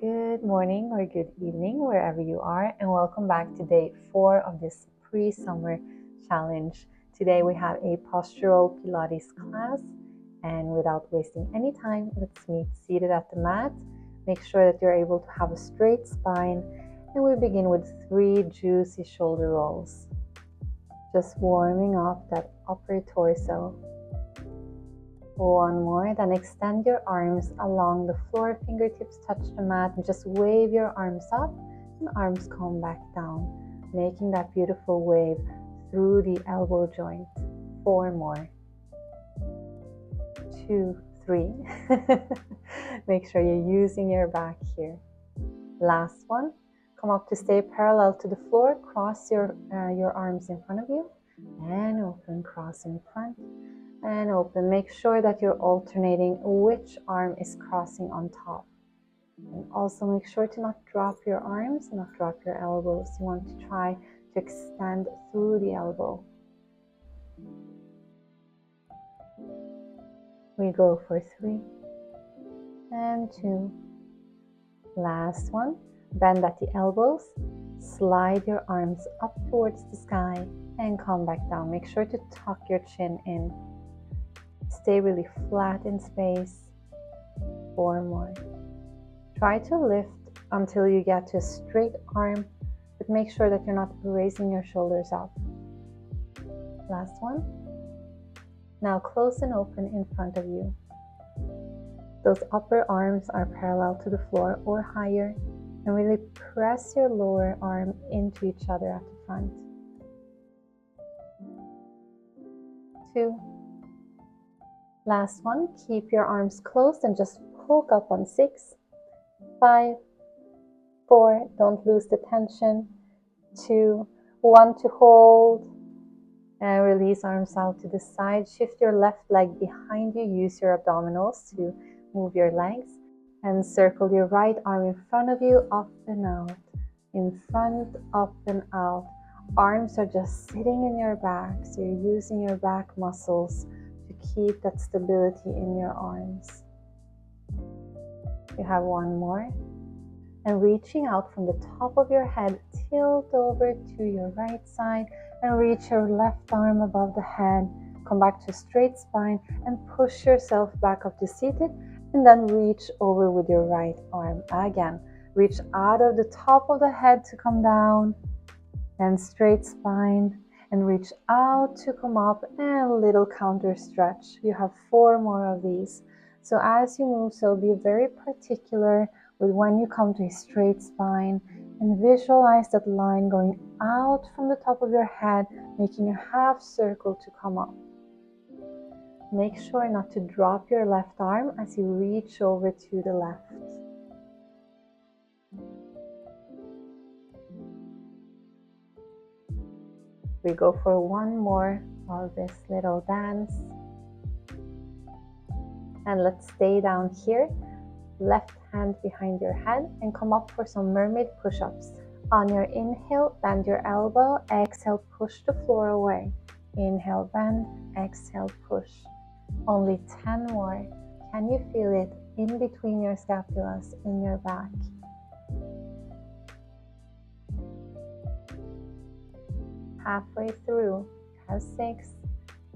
Good morning or good evening, wherever you are, and welcome back to day 4 of this pre-summer challenge. Today we have a Postural Pilates class, and without wasting any time, let's meet seated at the mat. Make sure that you're able to have a straight spine, and we begin with 3 juicy shoulder rolls. Just warming up that upper torso. One more, then extend your arms along the floor, fingertips touch the mat, and just wave your arms up and arms come back down, making that beautiful wave through the elbow joint. 4 more. 2, 3. Make sure you're using your back here. Last one. Come up to stay parallel to the floor, cross your arms in front of you, and open, cross in front. And open. Make sure that you're alternating which arm is crossing on top. And also make sure to not drop your arms, not drop your elbows. You want to try to extend through the elbow. We go for 3 and 2. Last one. Bend at the elbows. Slide your arms up towards the sky and come back down. Make sure to tuck your chin in. Stay really flat in space. 4 more. Try to lift until you get to a straight arm, but make sure that you're not raising your shoulders up. Last one. Now close and open in front of you. Those upper arms are parallel to the floor or higher, and really press your lower arm into each other at the front. 2. Last one, keep your arms closed and just poke up on 6, 5, 4, don't lose the tension, 2, 1 to hold, and release arms out to the side. Shift your left leg behind you, use your abdominals to move your legs, and circle your right arm in front of you, up and out, in front, up and out. Arms are just sitting in your back, so you're using your back muscles to keep that stability in your arms. You have 1 more. And reaching out from the top of your head, tilt over to your right side and reach your left arm above the head. Come back to a straight spine and push yourself back up to seated, and then reach over with your right arm. Again, reach out of the top of the head to come down and straight spine. And reach out to come up, and a little counter stretch. You have 4 more of these. So as you move, so be very particular with when you come to a straight spine, and visualize that line going out from the top of your head, making a half circle to come up. Make sure not to drop your left arm as you reach over to the left. We go for 1 more of this little dance. And let's stay down here. Left hand behind your head and come up for some mermaid push-ups. On your inhale, bend your elbow. Exhale, push the floor away. Inhale, bend. Exhale, push. Only 10 more. Can you feel it in between your scapulas in your back? Halfway through, have 6.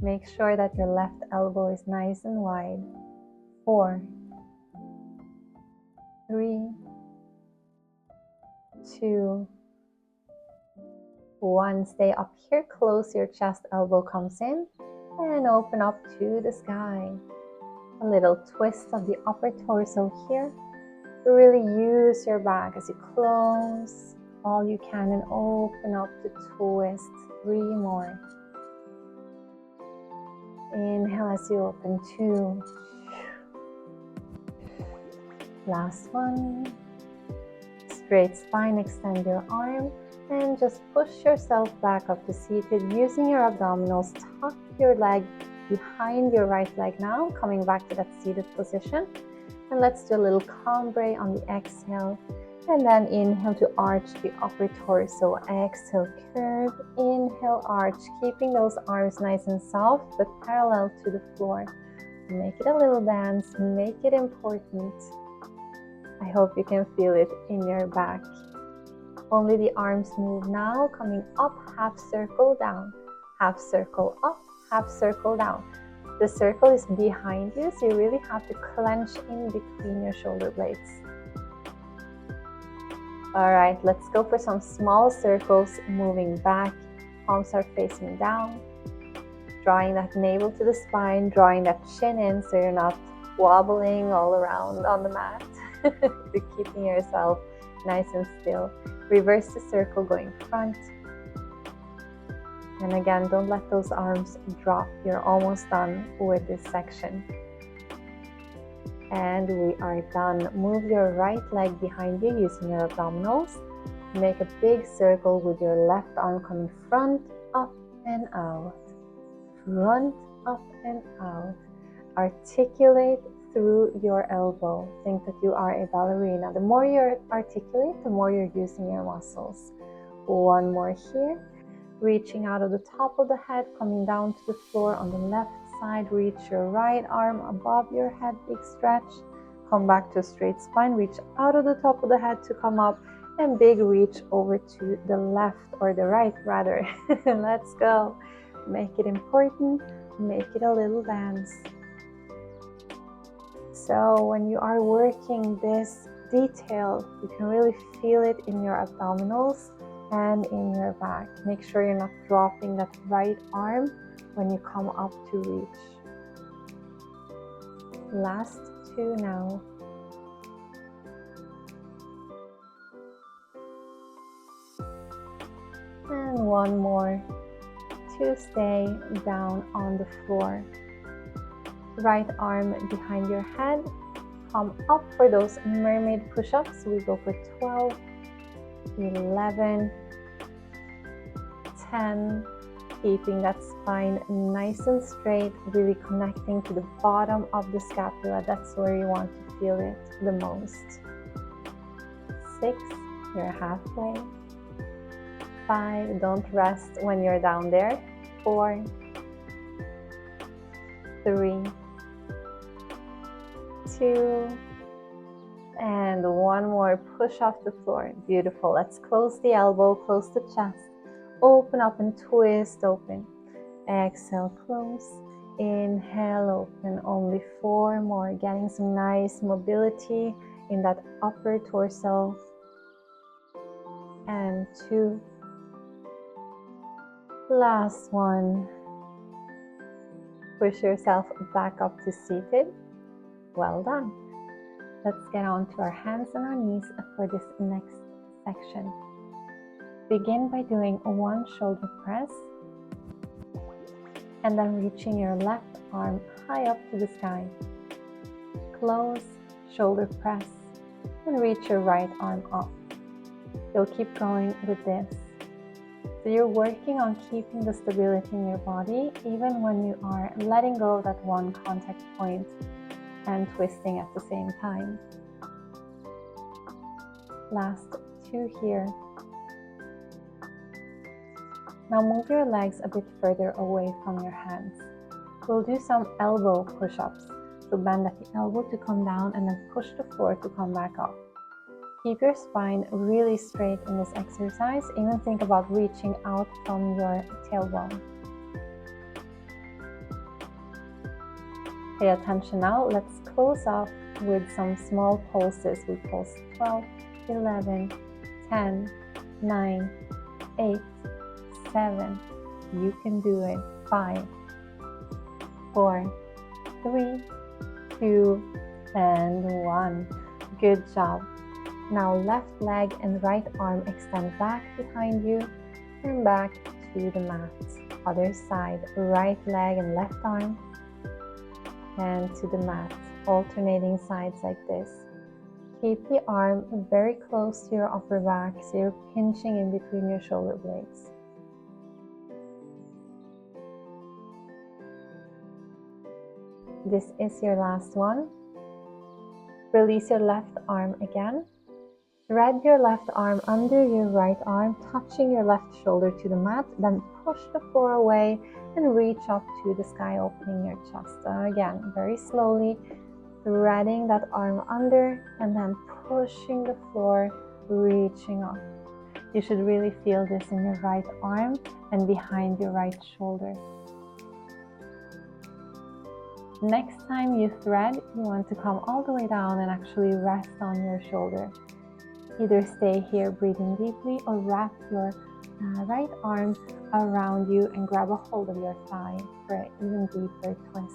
Make sure that your left elbow is nice and wide. 4, 3, 2, 1. Stay up here, close your chest, elbow comes in, and open up to the sky. A little twist of the upper torso here. Really use your back as you close all you can and open up the twist. 3 more. Inhale as you open. 2. Last one. Straight spine, extend your arm and just push yourself back up to seated using your abdominals. Tuck your leg behind your right leg now, coming back to that seated position. And let's do a little cambrai on the exhale. And then inhale to arch the upper torso. Exhale, curve. Inhale, arch. Keeping those arms nice and soft, but parallel to the floor. Make it a little dance. Make it important. I hope you can feel it in your back. Only the arms move now, coming up, half circle down, half circle up, half circle down. The circle is behind you, so you really have to clench in between your shoulder blades. All right, let's go for some small circles, moving back. Palms are facing down, drawing that navel to the spine, drawing that chin in so you're not wobbling all around on the mat. You're keeping yourself nice and still. Reverse the circle going front. And again, don't let those arms drop. You're almost done with this section. And we are done. Move your right leg behind you using your abdominals. Make a big circle with your left arm coming front, up and out. Front, up and out. Articulate through your elbow. Think that you are a ballerina. The more you articulate, the more you're using your muscles. One more here. Reaching out of the top of the head, coming down to the floor on the left side. Reach your right arm above your head, big stretch. Come back to a straight spine. Reach out of the top of the head to come up, and big reach over to the left, or the right rather. Let's go. Make it important. Make it a little dance. So when you are working this detail, you can really feel it in your abdominals and in your back. Make sure you're not dropping that right arm when you come up to reach. Last two now. And one more to stay down on the floor. Right arm behind your head. Come up for those mermaid push-ups. We go for 12, 11, 10, keeping that spine nice and straight, really connecting to the bottom of the scapula. That's where you want to feel it the most. 6, you're halfway. 5, don't rest when you're down there. 4, 3, 2, and one more. Push off the floor. Beautiful. Let's close the elbow, close the chest. Open up and twist open. Exhale, close. Inhale, open. Only 4 more. Getting some nice mobility in that upper torso. And 2. Last one. Push yourself back up to seated. Well done. Let's get on to our hands and our knees for this next section. Begin by doing one shoulder press and then reaching your left arm high up to the sky. Close, shoulder press, and reach your right arm up. You'll keep going with this. So you're working on keeping the stability in your body even when you are letting go of that one contact point and twisting at the same time. Last 2 here. Now move your legs a bit further away from your hands. We'll do some elbow push-ups. So bend at the elbow to come down and then push the floor to come back up. Keep your spine really straight in this exercise. Even think about reaching out from your tailbone. Pay attention now. Let's close off with some small pulses. We pulse 12, 11, 10, 9, 8, 7. You can do it. 5, 4, 3, 2, and 1. Good job. Now left leg and right arm extend back behind you and back to the mat. Other side, right leg and left arm and to the mat. Alternating sides like this. Keep the arm very close to your upper back so you're pinching in between your shoulder blades. This is your last one. Release your left arm again. Thread your left arm under your right arm, touching your left shoulder to the mat. Then push the floor away and reach up to the sky, opening your chest. Again, very slowly, threading that arm under and then pushing the floor, reaching up. You should really feel this in your right arm and behind your right shoulder. Next time you thread, you want to come all the way down and actually rest on your shoulder. Either stay here breathing deeply or wrap your right arm around you and grab a hold of your thigh for an even deeper twist.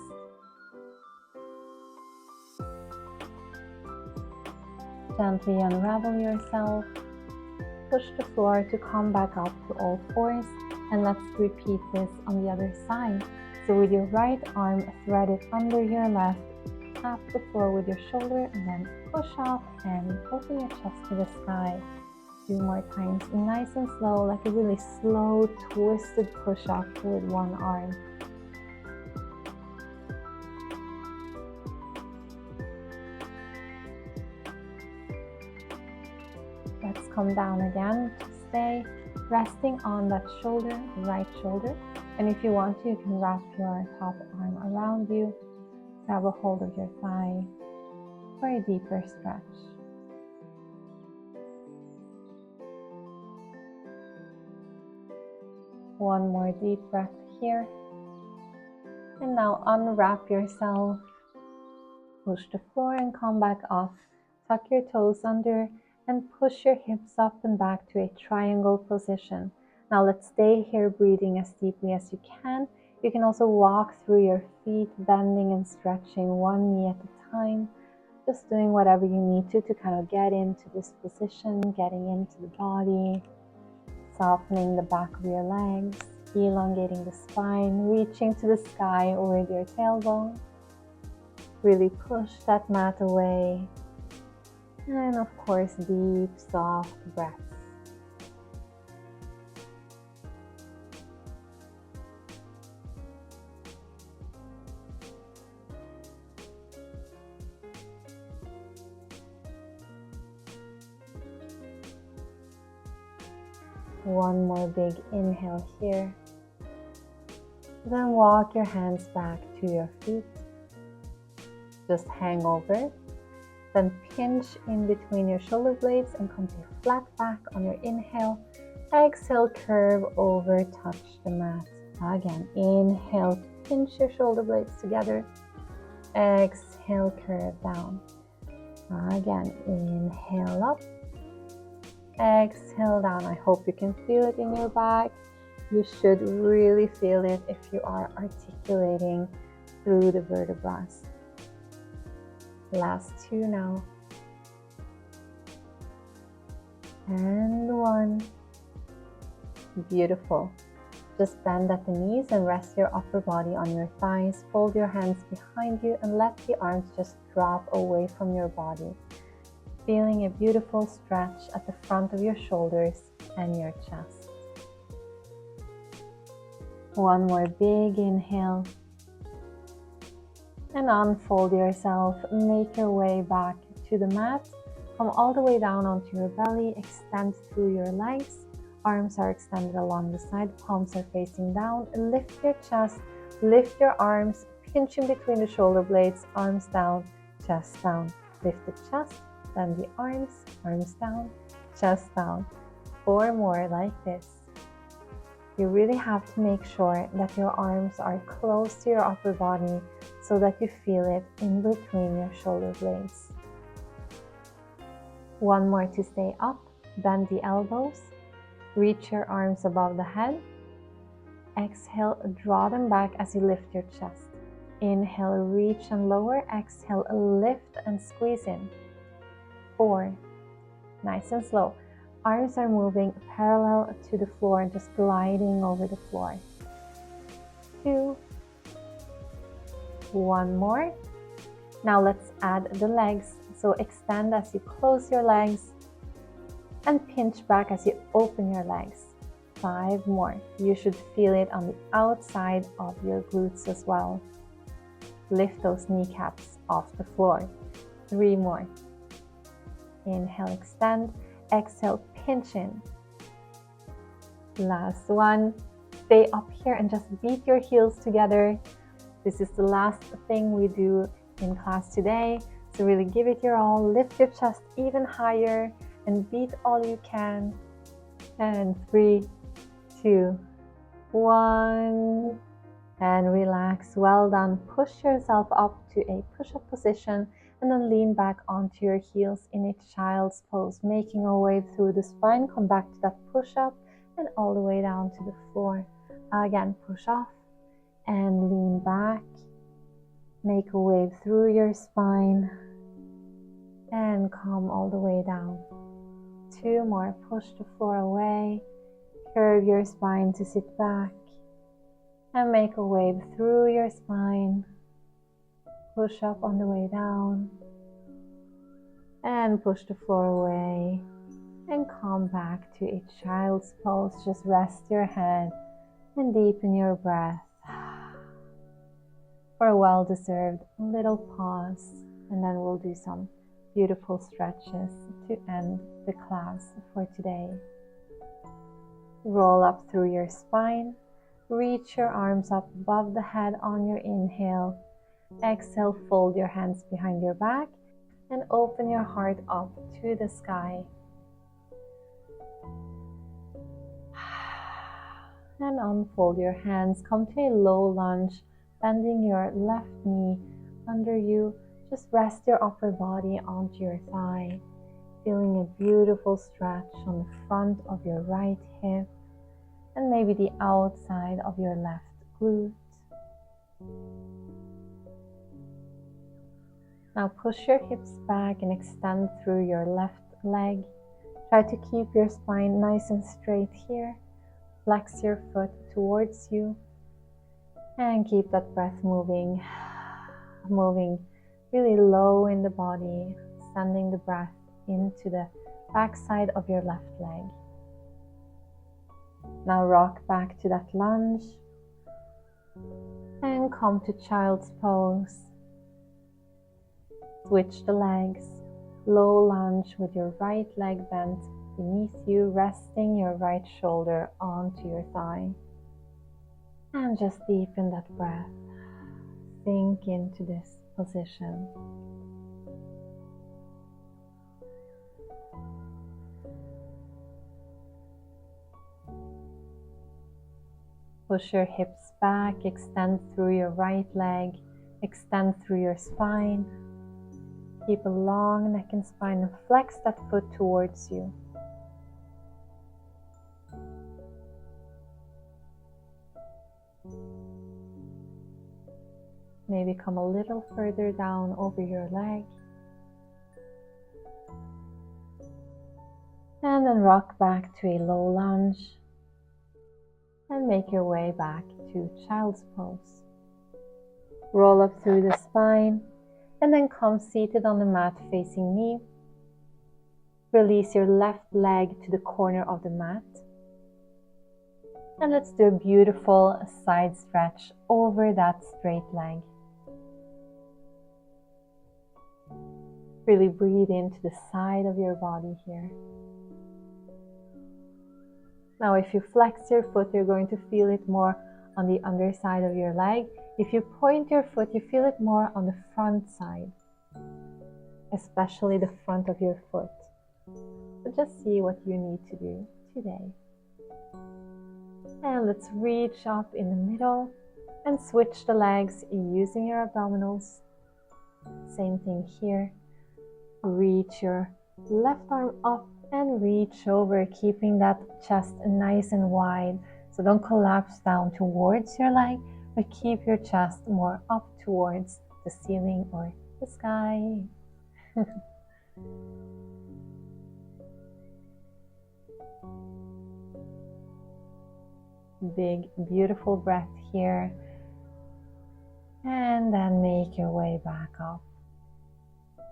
Gently unravel yourself. Push the floor to come back up to all fours, and let's repeat this on the other side. So with your right arm threaded under your left, tap the floor with your shoulder and then push up and open your chest to the sky. 2 more times, nice and slow, like a really slow twisted push up with one arm. Let's come down again to stay resting on that shoulder, right shoulder. And if you want to, you can wrap your top arm around you, grab a hold of your thigh for a deeper stretch. One more deep breath here. And now unwrap yourself. Push the floor and come back up. Tuck your toes under and push your hips up and back to a triangle position. Now let's stay here breathing as deeply as you can. You can also walk through your feet, bending and stretching one knee at a time. Just doing whatever you need to kind of get into this position, getting into the body, softening the back of your legs, elongating the spine, reaching to the sky with your tailbone. Really push that mat away. And of course, deep, soft breaths. One more big inhale here. Then walk your hands back to your feet. Just hang over. Then pinch in between your shoulder blades and come to a flat back on your inhale. Exhale, curve over, touch the mat. Again, inhale, pinch your shoulder blades together. Exhale, curve down. Again, inhale up. Exhale down. I hope you can feel it in your back. You should really feel it if you are articulating through the vertebrae. Last 2 now. And 1. Beautiful. Just bend at the knees and rest your upper body on your thighs. Fold your hands behind you and let the arms just drop away from your body. Feeling a beautiful stretch at the front of your shoulders and your chest. One more big inhale. And unfold yourself. Make your way back to the mat. Come all the way down onto your belly. Extend through your legs. Arms are extended along the side. Palms are facing down. Lift your chest. Lift your arms. Pinch in between the shoulder blades. Arms down. Chest down. Lift the chest. Then the arms. Arms down. Chest down. 4 more like this. You really have to make sure that your arms are close to your upper body so that you feel it in between your shoulder blades. 1 more to stay up. Bend the elbows. Reach your arms above the head. Exhale, draw them back as you lift your chest. Inhale, reach and lower. Exhale, lift and squeeze in. 4. Nice and slow. Arms are moving parallel to the floor, just gliding over the floor. 2. 1 more. Now let's add the legs. So extend as you close your legs and pinch back as you open your legs. 5 more. You should feel it on the outside of your glutes as well. Lift those kneecaps off the floor. 3 more. Inhale, extend. Exhale, pinch in. Last 1. Stay up here and just beat your heels together. This is the last thing we do in class today. So really give it your all. Lift your chest even higher and beat all you can. And 3, 2, 1. And relax. Well done. Push yourself up to a push-up position and then lean back onto your heels in a child's pose, making our way through the spine. Come back to that push-up and all the way down to the floor. Again, push off and lean back. Make a wave through your spine and come all the way down. 2 more. Push the floor away. Curve your spine to sit back. And make a wave through your spine. Push up on the way down. And push the floor away. And come back to a child's pose. Just rest your head and deepen your breath. For a well-deserved little pause. And then we'll do some beautiful stretches to end the class for today. Roll up through your spine. Reach your arms up above the head on your inhale. Exhale, fold your hands behind your back and open your heart up to the sky. And unfold your hands. Come to a low lunge, bending your left knee under you. Just rest your upper body onto your thigh, feeling a beautiful stretch on the front of your right hip and maybe the outside of your left glute. Now push your hips back and extend through your left leg. Try to keep your spine nice and straight here. Flex your foot towards you and keep that breath moving really low in the body, sending the breath into the back side of your left leg. Now rock back to that lunge and come to child's pose. Switch the legs, low lunge with your right leg bent beneath you, resting your right shoulder onto your thigh. And just deepen that breath. Sink into this position. Push your hips back, extend through your right leg, extend through your spine. Keep a long neck and spine and flex that foot towards you. Maybe come a little further down over your leg. And then rock back to a low lunge. And make your way back to child's pose. Roll up through the spine and then come seated on the mat facing me. Release your left leg to the corner of the mat. And let's do a beautiful side stretch over that straight leg. Really breathe into the side of your body here. Now if you flex your foot, you're going to feel it more on the underside of your leg. If you point your foot, you feel it more on the front side, especially the front of your foot. So just see what you need to do today. And let's reach up in the middle and switch the legs using your abdominals. Same thing here. Reach your left arm up and reach over, keeping that chest nice and wide. So don't collapse down towards your leg, but keep your chest more up towards the ceiling or the sky. Big, beautiful breath here. And then make your way back up.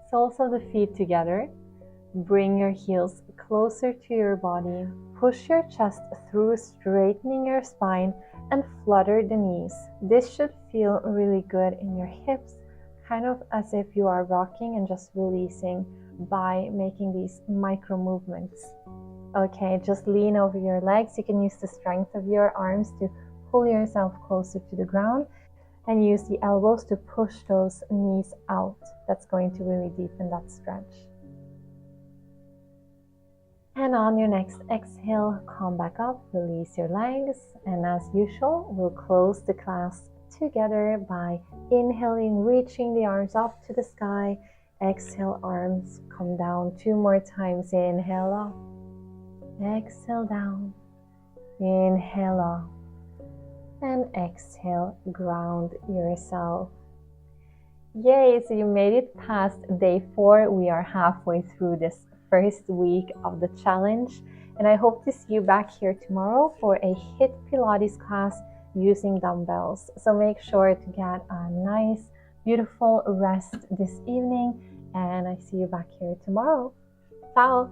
Soles of the feet together. Bring your heels closer to your body. Push your chest through, straightening your spine and flutter the knees. This should feel really good in your hips, kind of as if you are rocking and just releasing by making these micro movements. Okay, just lean over your legs. You can use the strength of your arms to pull yourself closer to the ground and use the elbows to push those knees out. That's going to really deepen that stretch. And on your next exhale, come back up, release your legs, and as usual, we'll close the class together by inhaling, reaching the arms up to the sky. Exhale, arms come down 2 more times. Inhale up, exhale down, inhale up, and exhale, ground yourself. Yay, so you made it past day 4. We are halfway through this first week of the challenge, and I hope to see you back here tomorrow for a HIIT Pilates class using dumbbells. So make sure to get a nice, beautiful rest this evening, and I see you back here tomorrow. Ciao!